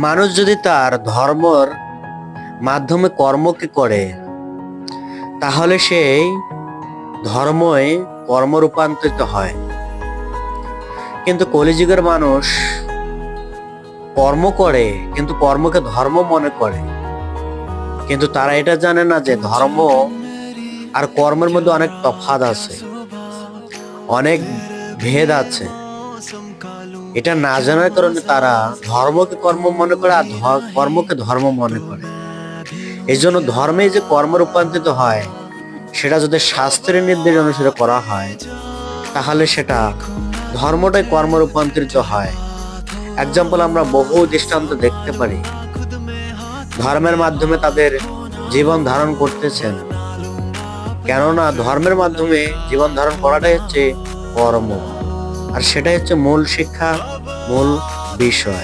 মানুষ যদি তার ধর্মের মাধ্যমে কর্মকে করে, তাহলে সেই ধর্মই কর্ম রূপান্তরিত হয়। কিন্তু কলিযুগের মানুষ কর্ম করে, কিন্তু কর্মকে ধর্ম মনে করে। কিন্তু তারা এটা জানে না যে ধর্ম আর কর্মের মধ্যে অনেক তফাৎ আছে, অনেক ভেদ আছে। এটা না জানার কারণে তারা ধর্মকে কর্ম মনে করে আর কর্মকে ধর্ম মনে করে। এই জন্য ধর্মে যে কর্ম রূপান্তরিত হয়, সেটা যদি শাস্ত্রের নির্দেশ অনুসারে করা হয়, তাহলে সেটা ধর্মটাই কর্ম রূপান্তরিত হয়। এক্সাম্পল আমরা বহু দৃষ্টান্ত দেখতে পারি। ধর্মের মাধ্যমে তাদের জীবন ধারণ করতেছেন, কেননা ধর্মের মাধ্যমে জীবন ধারণ করাটাই হচ্ছে কর্ম, আর সেটাই হচ্ছে মূল শিক্ষা, মূল বিষয়।